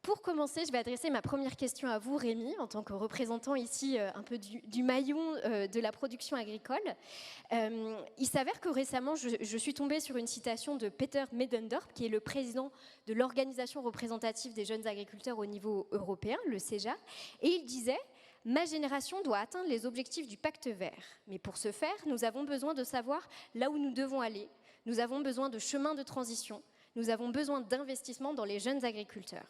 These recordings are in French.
pour commencer, je vais adresser ma première question à vous, Rémi, en tant que représentant ici un peu du maillon de la production agricole. Il s'avère que récemment, je suis tombée sur une citation de Peter Medendorp, qui est le président de l'organisation représentative des jeunes agriculteurs au niveau européen, le CEJA, et il disait: « Ma génération doit atteindre les objectifs du pacte vert. Mais pour ce faire, nous avons besoin de savoir là où nous devons aller. Nous avons besoin de chemins de transition. Nous avons besoin d'investissement dans les jeunes agriculteurs. »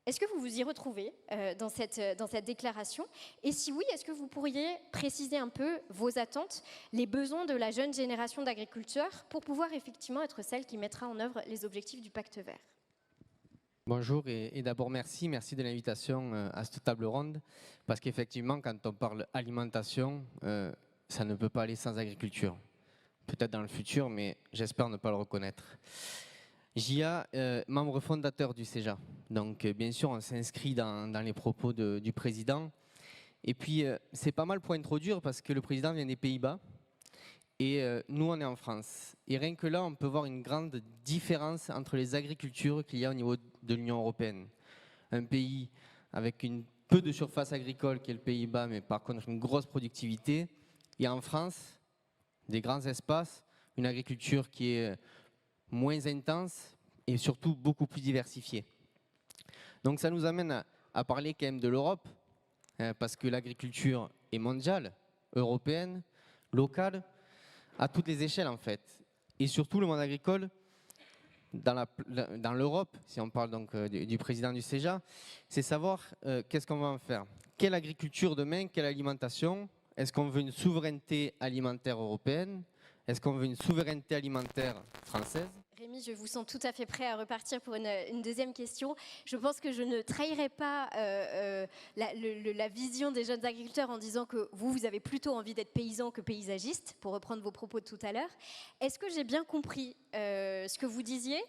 Est-ce que vous vous y retrouvez dans cette déclaration? Et si oui, est-ce que vous pourriez préciser un peu vos attentes, les besoins de la jeune génération d'agriculteurs pour pouvoir effectivement être celle qui mettra en œuvre les objectifs du pacte vert? Bonjour et d'abord merci de l'invitation à cette table ronde, parce qu'effectivement quand on parle alimentation, ça ne peut pas aller sans agriculture. Peut-être dans le futur, mais j'espère ne pas le reconnaître. JA, membre fondateur du CEJA. Donc bien sûr, on s'inscrit dans les propos du président. Et puis c'est pas mal pour introduire parce que le président vient des Pays-Bas et nous on est en France. Et rien que là, on peut voir une grande différence entre les agricultures qu'il y a au niveau de l'Union européenne. Un pays avec peu de surface agricole qui est le Pays-Bas, mais par contre une grosse productivité. Et en France, des grands espaces, une agriculture qui est moins intense et surtout beaucoup plus diversifiée. Donc ça nous amène à parler quand même de l'Europe, parce que l'agriculture est mondiale, européenne, locale, à toutes les échelles en fait. Et surtout le monde agricole, dans l'Europe, si on parle donc du président du CEJA, c'est savoir qu'est-ce qu'on va en faire. Quelle agriculture demain, quelle alimentation? Est-ce qu'on veut une souveraineté alimentaire européenne? Est-ce qu'on veut une souveraineté alimentaire française? Rémi, je vous sens tout à fait prêt à repartir pour une deuxième question. Je pense que je ne trahirai pas la vision des jeunes agriculteurs en disant que vous avez plutôt envie d'être paysan que paysagiste, pour reprendre vos propos de tout à l'heure. Est-ce que j'ai bien compris ce que vous disiez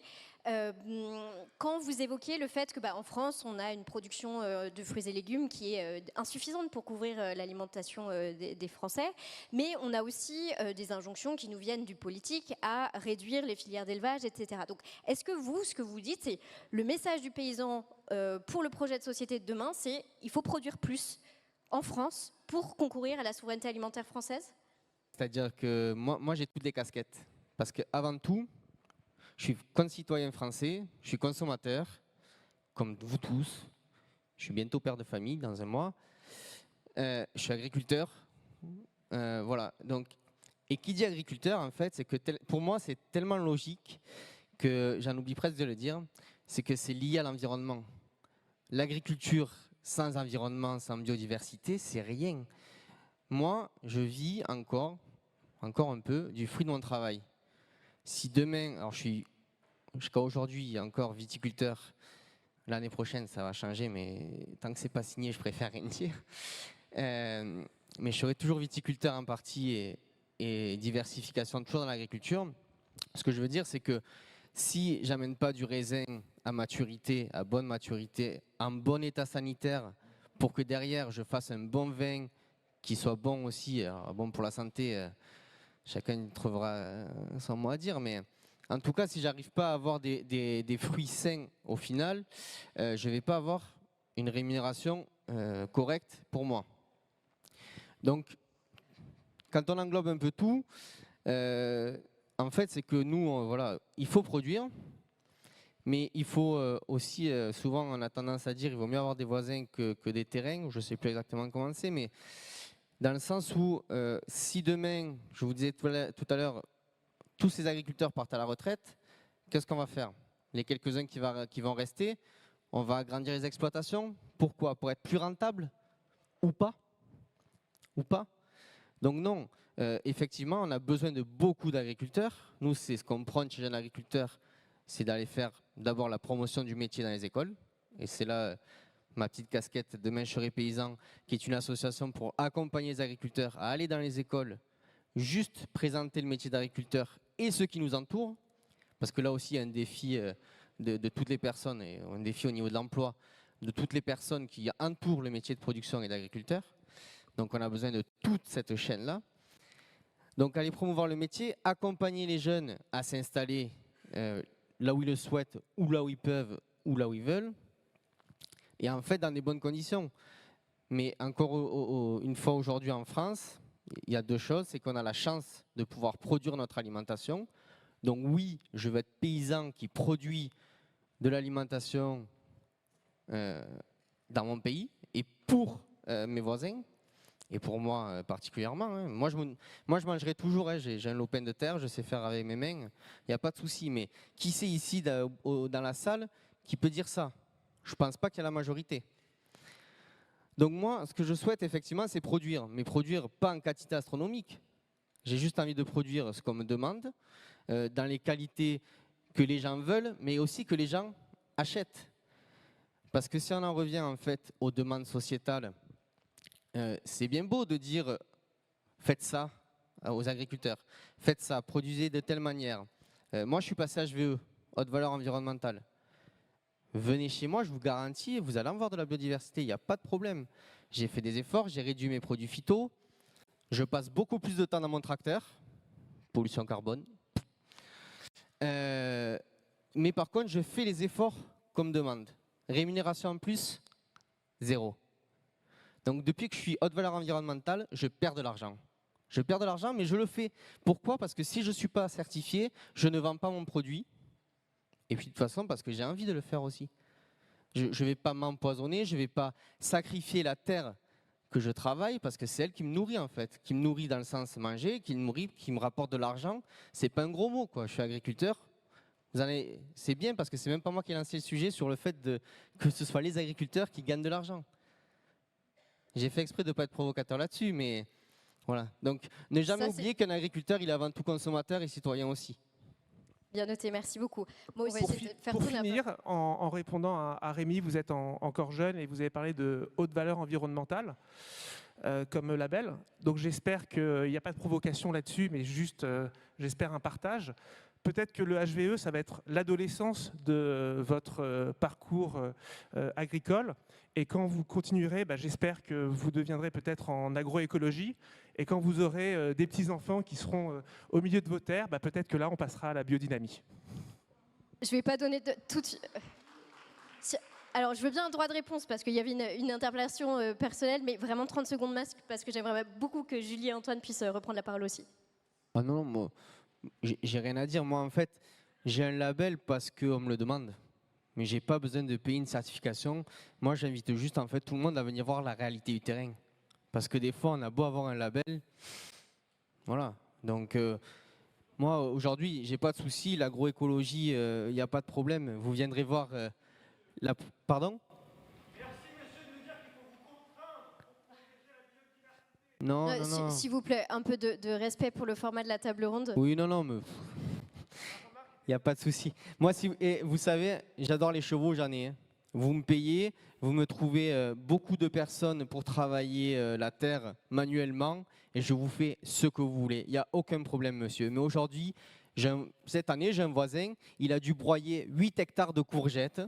quand vous évoquiez le fait que en France, on a une production de fruits et légumes qui est insuffisante pour couvrir l'alimentation des Français, mais on a aussi des injonctions qui nous viennent du politique à réduire les filières d'élevage, etc. Donc, est-ce que vous, ce que vous dites, c'est le message du paysan pour le projet de société de demain, c'est il faut produire plus en France pour concourir à la souveraineté alimentaire française? C'est-à-dire que moi j'ai toutes les casquettes. Parce qu'avant tout, je suis concitoyen français, je suis consommateur, comme vous tous. Je suis bientôt père de famille dans un mois. Je suis agriculteur. Voilà. Donc, et qui dit agriculteur, en fait, c'est que pour moi, c'est tellement logique que j'en oublie presque de le dire, c'est que c'est lié à l'environnement. L'agriculture sans environnement, sans biodiversité, c'est rien. Moi, je vis encore un peu du fruit de mon travail. Si demain, alors je suis jusqu'à aujourd'hui encore viticulteur, l'année prochaine ça va changer, mais tant que c'est pas signé, je préfère rien dire. Mais je serai toujours viticulteur en partie et diversification toujours dans l'agriculture. Ce que je veux dire, c'est que si j'amène pas du raisin à maturité, à bonne maturité, en bon état sanitaire, pour que derrière je fasse un bon vin qui soit bon aussi, alors bon pour la santé, chacun trouvera son mot à dire, mais en tout cas, si j'arrive pas à avoir des fruits sains au final, je vais pas avoir une rémunération correcte pour moi. Donc, quand on englobe un peu tout, en fait, c'est que nous, voilà, il faut produire, mais il faut aussi, souvent on a tendance à dire, il vaut mieux avoir des voisins que des terrains, je ne sais plus exactement comment c'est, mais dans le sens où si demain, je vous disais tout à l'heure, tous ces agriculteurs partent à la retraite, qu'est-ce qu'on va faire? Les quelques-uns qui vont rester, on va agrandir les exploitations. Pourquoi? Pour être plus rentable? Ou pas? Ou pas? Donc non, effectivement, on a besoin de beaucoup d'agriculteurs. Nous, c'est ce qu'on prône chez Jeunes Agriculteurs, c'est d'aller faire d'abord la promotion du métier dans les écoles. Et c'est là ma petite casquette Demain je serai paysan, qui est une association pour accompagner les agriculteurs à aller dans les écoles, juste présenter le métier d'agriculteur et ceux qui nous entourent, parce que là aussi il y a un défi de toutes les personnes, et un défi au niveau de l'emploi, de toutes les personnes qui entourent le métier de production et d'agriculteur. Donc on a besoin de toute cette chaîne-là. Donc aller promouvoir le métier, accompagner les jeunes à s'installer là où ils le souhaitent, ou là où ils peuvent, ou là où ils veulent. et en fait dans des bonnes conditions. Mais encore une fois aujourd'hui en France, il y a deux choses, c'est qu'on a la chance de pouvoir produire notre alimentation. Donc oui, je veux être paysan qui produit de l'alimentation dans mon pays et pour mes voisins et pour moi particulièrement. Hein. Moi, je mangerai toujours, hein. J'ai un lopin de terre, je sais faire avec mes mains, il n'y a pas de souci. Mais qui c'est ici dans la salle qui peut dire ça? Je ne pense pas qu'il y a la majorité. Donc moi, ce que je souhaite effectivement, c'est produire, mais produire pas en quantité astronomique. J'ai juste envie de produire ce qu'on me demande, dans les qualités que les gens veulent, mais aussi que les gens achètent. Parce que si on en revient en fait aux demandes sociétales, c'est bien beau de dire faites ça aux agriculteurs, faites ça, produisez de telle manière. Moi, je suis passé HVE, haute valeur environnementale. Venez chez moi, je vous garantis, vous allez en voir de la biodiversité, il n'y a pas de problème. J'ai fait des efforts, j'ai réduit mes produits phyto, je passe beaucoup plus de temps dans mon tracteur, pollution carbone. Mais par contre, je fais les efforts qu'on me demande. Rémunération en plus, zéro. Donc depuis que je suis haute valeur environnementale, je perds de l'argent. Je perds de l'argent, mais je le fais. Pourquoi? Parce que si je ne suis pas certifié, je ne vends pas mon produit. Et puis de toute façon, parce que j'ai envie de le faire aussi. Je ne vais pas m'empoisonner, je ne vais pas sacrifier la terre que je travaille, parce que c'est elle qui me nourrit en fait. Qui me nourrit dans le sens manger, qui me nourrit, qui me rapporte de l'argent. C'est pas un gros mot, quoi. Je suis agriculteur. C'est bien parce que c'est même pas moi qui ai lancé le sujet sur le fait que ce soit les agriculteurs qui gagnent de l'argent. J'ai fait exprès de ne pas être provocateur là-dessus, mais voilà. Donc ne jamais oublier qu'un agriculteur, il est avant tout consommateur et citoyen aussi. Bien noté, merci beaucoup. Moi aussi, pour finir, en répondant à Rémi, vous êtes encore jeune et vous avez parlé de haute valeur environnementale comme label. Donc j'espère qu'il n'y a pas de provocation là-dessus, mais juste j'espère un partage. Peut-être que le HVE, ça va être l'adolescence de votre parcours agricole. Et quand vous continuerez, j'espère que vous deviendrez peut-être en agroécologie. Et quand vous aurez des petits-enfants qui seront au milieu de vos terres, peut-être que là, on passera à la biodynamie. Je ne vais pas donner tout de suite. Alors, je veux bien un droit de réponse parce qu'il y avait une interpellation personnelle, mais vraiment 30 secondes masque parce que j'aimerais beaucoup que Julie et Antoine puissent reprendre la parole aussi. Ah non, moi, j'ai rien à dire. Moi, en fait, j'ai un label parce qu'on me le demande. Mais j'ai pas besoin de payer une certification. Moi, j'invite juste en fait tout le monde à venir voir la réalité du terrain. Parce que des fois, on a beau avoir un label, voilà. Donc, moi, aujourd'hui, j'ai pas de souci. L'agroécologie, il n'y a pas de problème. Vous viendrez voir la... Pardon? Merci, monsieur, de nous dire qu'il faut vous contraindre pour protéger la biodiversité. Non. S'il vous plaît, un peu de respect pour le format de la table ronde. Oui, non, mais... Il n'y a pas de souci. Moi, vous savez, j'adore les chevaux, j'en ai. Hein. Vous me payez, vous me trouvez beaucoup de personnes pour travailler la terre manuellement et je vous fais ce que vous voulez. Il n'y a aucun problème, monsieur. Mais aujourd'hui, cette année, j'ai un voisin, il a dû broyer 8 hectares de courgettes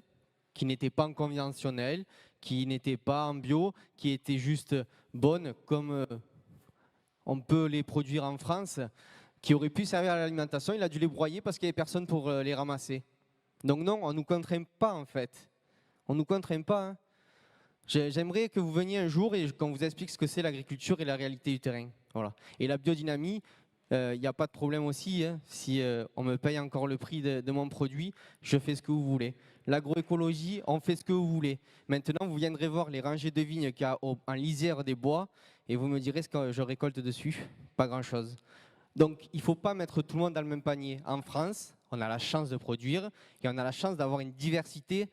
qui n'étaient pas en conventionnel, qui n'étaient pas en bio, qui étaient juste bonnes comme on peut les produire en France, qui auraient pu servir à l'alimentation, il a dû les broyer parce qu'il n'y avait personne pour les ramasser. Donc non, on ne nous contraint pas en fait. On ne nous contraint pas. Hein. J'aimerais que vous veniez un jour et qu'on vous explique ce que c'est l'agriculture et la réalité du terrain. Voilà. Et la biodynamie, il n'y a pas de problème aussi. Hein. Si on me paye encore le prix de mon produit, je fais ce que vous voulez. L'agroécologie, on fait ce que vous voulez. Maintenant, vous viendrez voir les rangées de vignes qu'il y a en lisière des bois et vous me direz ce que je récolte dessus. Pas grand-chose. Donc, il ne faut pas mettre tout le monde dans le même panier. En France, on a la chance de produire et on a la chance d'avoir une diversité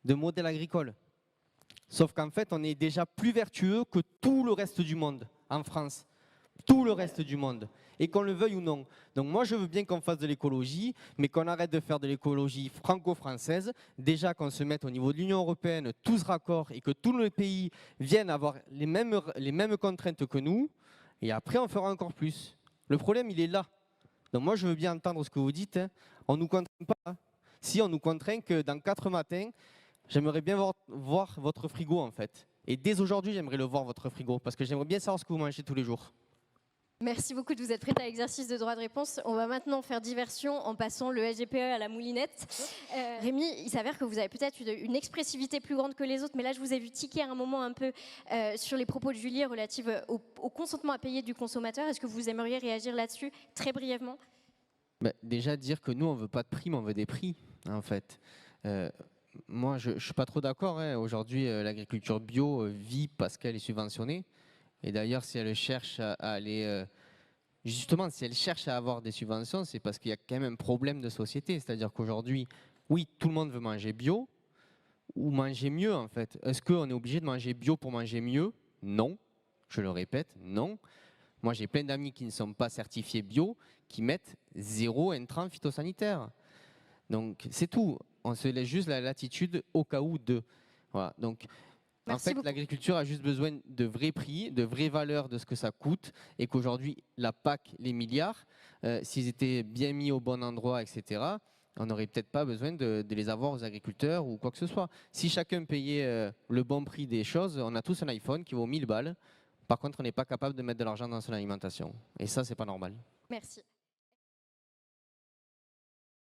de modèles agricoles. Sauf qu'en fait, on est déjà plus vertueux que tout le reste du monde en France. Tout le reste du monde. Et qu'on le veuille ou non. Donc moi, je veux bien qu'on fasse de l'écologie, mais qu'on arrête de faire de l'écologie franco-française. Déjà qu'on se mette au niveau de l'Union européenne tous raccords et que tous les pays viennent avoir les mêmes contraintes que nous. Et après, on fera encore plus. Le problème, il est là. Donc moi, je veux bien entendre ce que vous dites. Hein. On ne nous contraint pas. Hein. Si, on nous contraint que dans 4 matins, j'aimerais bien voir votre frigo, en fait. Et dès aujourd'hui, j'aimerais le voir, votre frigo, parce que j'aimerais bien savoir ce que vous mangez tous les jours. Merci beaucoup de vous être prête à l'exercice de droit de réponse. On va maintenant faire diversion en passant le SGPE à la moulinette. Rémi, il s'avère que vous avez peut-être une expressivité plus grande que les autres, mais là je vous ai vu tiquer un moment un peu sur les propos de Julie relatifs au consentement à payer du consommateur. Est-ce que vous aimeriez réagir là-dessus très brièvement? Déjà dire que nous on veut pas de prime, on veut des prix en fait. Moi je suis pas trop d'accord. Aujourd'hui l'agriculture bio vit parce qu'elle est subventionnée. Et d'ailleurs, si elle cherche à aller, justement, si elle cherche à avoir des subventions, c'est parce qu'il y a quand même un problème de société. C'est-à-dire qu'aujourd'hui, oui, tout le monde veut manger bio ou manger mieux, en fait. Est-ce qu'on est obligé de manger bio pour manger mieux? Non. Je le répète, non. Moi, j'ai plein d'amis qui ne sont pas certifiés bio, qui mettent 0 intrants phytosanitaires. Donc, c'est tout. On se laisse juste la latitude au cas où de. Voilà. Donc, en Merci fait, beaucoup. l'agriculture a juste besoin de vrais prix, de vraies valeurs de ce que ça coûte, et qu'aujourd'hui, la PAC, les milliards, s'ils étaient bien mis au bon endroit, etc., on n'aurait peut-être pas besoin de les avoir aux agriculteurs ou quoi que ce soit. Si chacun payait le bon prix des choses, on a tous un iPhone qui vaut 1000 balles. Par contre, on n'est pas capable de mettre de l'argent dans son alimentation. Et ça, c'est pas normal. Merci.